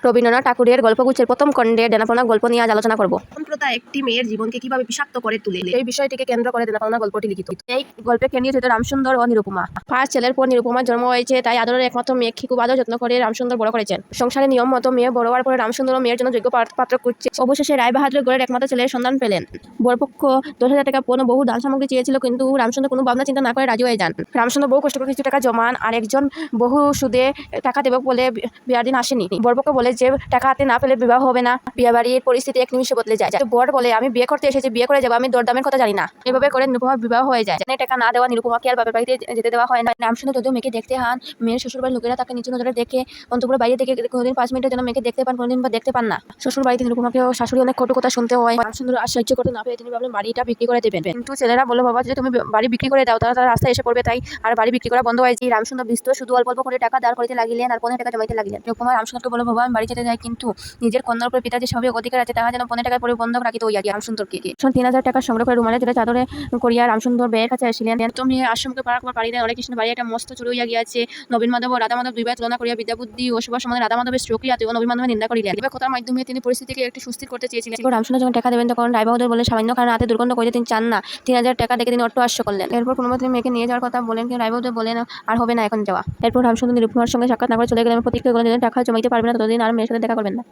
রবীন্দ্রনাথ ঠাকুরের গল্পগুচ্ছের প্রথম খণ্ডে দেনাপাওনা গল্প নিয়ে আজ আলোচনা করব। সম্প্রতা একটি মেয়ের জীবনকে কিভাবে বিষাক্ত করে তুলে এই বিষয়টিকে কেন্দ্র করে দেনাপাওনা গল্পটি লিখিত। এই গল্পে কেন্দ্রীয় চরিত্র রামসুন্দর ও নিরুপমা। 5 ছেলের পর নিরুপমার জন্ম হয়েছে, তাই আদরের একমাত্র মেয়েকে খুব আদর যত্ন করে রামসুন্দর বড় করেছেন। সংসারে নিয়ম মতো মেয়ে বড় হওয়ার পরে রামসুন্দর মেয়ের জন্য যোগ্য পাত্র খুঁজছে। অবশেষে রায়বাহাদুর গড়ের একমাত্র ছেলের সন্ধান পেলেন। বরপক্ষ 10,000 টাকা পণ বহু দান সামগ্রী চেয়েছিল, কিন্তু রামসুন্দর কোনো ভাবনা চিন্তা না করে রাজি হয়ে যান। রামসুন্দর বহু কষ্ট করে কিছু টাকা জমান আর একজন বহু সুদে টাকা দেবে বলে বিয়ার দিন আসেনি। বরপক্ষ বলে যে টাকা হাতে না পেলে বিবাহ হবে না। বিয়ে বাড়ির পরিস্থিতি এক নিমিষে বদলে যায়। বর বলে আমি বিয়ে করতে এসেছি, বিয়ে করে যাবো, আমি দরদামের কথা জানি না। এভাবে করে নিরুপমার বিবাহ হয়ে যায়। টাকা না দেওয়া নিরুপমাকে আর বাপের বাড়িতে যেতে দেওয়া হয় না। রামসুন্দর যদিও মেয়েকে দেখতে হান, মেয়ের শ্বশুরবাড়ির লোকেরা তাকে নিচু নজরে দেখে, অন্তপুরে বাইরে থেকে কোনোদিন 5 মিনিটের জন্য মেয়েকে দেখতে পান, কোনোদিন বা দেখতে পান না। শ্বশুর বাড়িতে নিরুপমাকে শাশুড়ি অনেক কটু কথা শুনতে হয়। রামসুন্দর আর সহ্য করতে না পেরে তিনি ভাবলেন বাড়িটা বিক্রি করে দেবেন। কিন্তু ছেলেরা বলে, বাবা যদি তুমি বাড়ি বিক্রি করে দাও তারা রাস্তায় এসে পড়বে, তাই আর বাড়ি বিক্রি করা বন্ধ হয়েছে। রামসুন্দর বিস্ত শুধু অল্প অল্প করে টাকা দাঁড় করিতে লাগিলেন আর 15 টাকা জমাইতে লাগিলেন। নিরুপমা রামসুন্দরকে বলে, বাবা আমি বাড়ি যেতে যাই, কিন্তু নিজের কন্যার উপরে পিতা যে সবই অধিকার আছে তাহা যেন 15 টাকার পরে বন্ধক রাখিতে হইয়া রামসুন্দরকে 3000 টাকা সংগ্রহ করে রুমালে জোরে চাদরে করিয়া রামসুন্দর ব্যয়ের কাছে আসিলেন। তুমি আশ্রমকে পাড়া পাড়ি দেন, অনেক কৃষ্ণ বাড়ি একটা মস্ত চুরি হইয়া গিয়াছে। নবীন মাধব ও রাধা মাধব দুই ভাই তুলনা করিয়া বিদ্যাবুদ্ধি ও সুভাষ সম্বন্ধে রাধা মাধবের শ্রোক্রিয়াতে ও নবীন মাধবের নিন্দা করিলেন। এবার কথার মাধ্যমে তিনি পরিস্থিতিকে একটু সুস্থির করতে চেয়েছিলেন। রামসুন্দর যখন টাকা দেবেন তখন রায়বাহাদুর বলে সামান্য কারণ হাতে দুর্গন্ধ করিতে তিনি চান না। 3000 টাকা দেখে তিনি অট্টহাস্য করলেন। এরপর কোনো মতে মেয়েকে নিয়ে যাওয়ার কথা বলেন, কিন্তু রায়বাহাদুর বলেন আর হবে না এখন যাওয়া। এরপর রামসুন্দর নিরুপমার সঙ্গে সাক্ষাৎ না করে চলে গেলেন। প্রতিজ্ঞা করলেন যে টাকা জমাইতে পারবে না ততদিন আর মেয়ের সাথে দেখা করবেন না।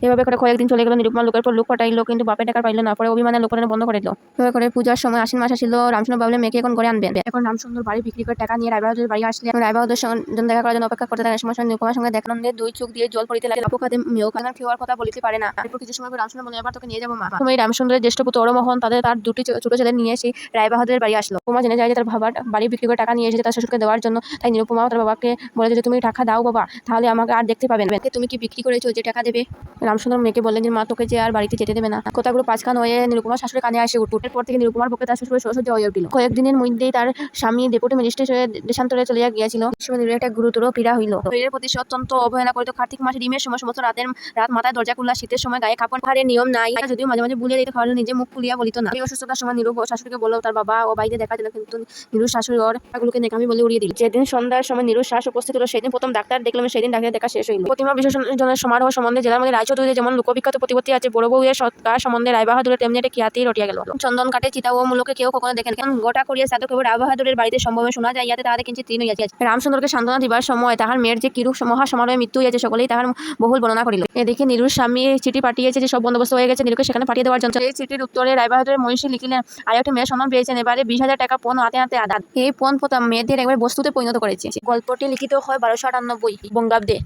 এভাবে করে কয়েকদিন চলে গেল। নিরুপমা লোকের পর লোক পাঠাইলো, কিন্তু বাপের টাকা পাইল না। পরে অভিমানে লোক পাঠানো বন্ধ করে দিল। এভাবে করে পূজার সময় আশ্বিন মাস আসিল। রামসুন্দর ভাবলেন মেয়েকে এখন ঘরে আনবেন। এখন রামসুন্দর বাড়ি বিক্রি করে টাকা নিয়ে রায়বাহাদুর বাড়ি আসলেন। রায়বাহাদুর সঙ্গে দেখা করার জন্য অপেক্ষা করতে থাকেন। সময় নিরুপমার সঙ্গে দেখা নন্দে 2 চোখ দিয়ে জল পড়িতে লাগে। অপখাতে মেয়েও কান্নার খেয়ার কথা বলিতে পারে না। এরপর কিছু সময় পর রামসুন্দর বলে, এবার তোকে নিয়ে যাবো মা। সময় রামসুন্দরের জ্যেষ্ঠ পুত্র অরমোহন তার 2টি ছোট ছেলে নিয়ে সেই রায়বাহাদুরের বাড়ি আসলো। নিরুপমা জেনে যায় যে তার বাবা বাড়ি বিক্রি করে টাকা নিয়ে এসেছে তার শ্বশুরকে দেওয়ার জন্য। তাই নিরুপমা তার বাবাকে বলে যে তুমি টাকা দাও বাবা, তাহলে আমাকে আর দেখতে পাবেন। তুমি কি বিক্রি করেছো যে টাকা দেবে? রামসুন্দর মেয়েকে বললেন যে মা তোকে যে আর বাড়িতে যেতে দেবে না। কথাগুলো 5 কান হয়ে নিরুপমার শাশুড়ি কানে আসে উঠে। এরপর থেকে নিরুপমার পক্ষে তার শ্বশুরের সহ্য হয়ে উঠিল। কয়েকদিনের মধ্যেই তার স্বামী ডেপুটি ম্যাজিস্ট্রেট হয়ে দেশান্তরে চলিয়া গিয়াছিল। নিরুর একটা গুরুতর পীড়া হইল। শরীরের প্রতি সে অত্যন্ত অবহেলা করিত। কার্তিক মাসে ডিমের সময় সমস্ত রাত মাথায় দরজা খুলা, শীতের সময় গায়ে কাপড় ভারের নিয়ম নাই। যদিও মাঝে মাঝে বুলিয়ে দিতে খাওয়ালে নিজে মুখ খুলিয়া বলিত না। এই অসুস্থতার সময় নিরু শাশুড়িকে বলল তার বাবা ও বাইরে দেখা দিল, কিন্তু নিরুর শাশুড়ি ওর টাকাগুলোকে নেকামি বলে উড়িয়ে দিল। যেদিন সন্ধ্যার সময় নিরুর শ্বাস উপস্থিত হলো সেদিন প্রথম ডাক্তার দেখলাম, সেদিন ডাক্তার দেখা শেষ হইল। প্রতিমা বিসর্জনের সমারোহ সম্বন্ধে জেলার মধ্যে রায়চৌধুরীর যেমন লোকবিখ্যাত প্রতিপত্তি আছে, বড় বউয়ের সৎকার সম্বন্ধে রায়বাহাদুরের তেমনি একটা খ্যাতি রটিয়া গেল। চন্দন কাটে চিতা ও মূলকে কেউ কখনো দেখেন। গোটা করিয়া সাধু কেবল রায়বাহাদুরের বাড়িতে সম্ভবে শোনা যায়, ইয়াতে তাহাদের কিঞ্চিত তৃণ হইয়াছে। রামসুন্দরকে সান্ত্বনা দিবার সময় তাহার মেয়ের যে কিরূপ মহা সমারোহে মৃত্যু হইয়াছে সকলেই তাহার বহুল বর্ণনা করিল। এদিকে নিরুর স্বামী চিঠি পাঠিয়েছে যে সব বন্দোবস্ত হয়ে গেছে, নিরুকে সেখানে পাঠিয়ে দেওয়ার জন্য। এই চিঠির উত্তরে রায়বাহাদুরের মহিষী লিখিলেন, আরেকটি মেয়ের সন্ধান পেয়েছেন। এবারে 20,000 টাকা পণ হাতে হাতে আদান। এই পণ মেয়েদের একবার বস্তুতে পরিণত করেছে। গল্পটি লিখিত হয় 1298 বঙ্গাব্দে।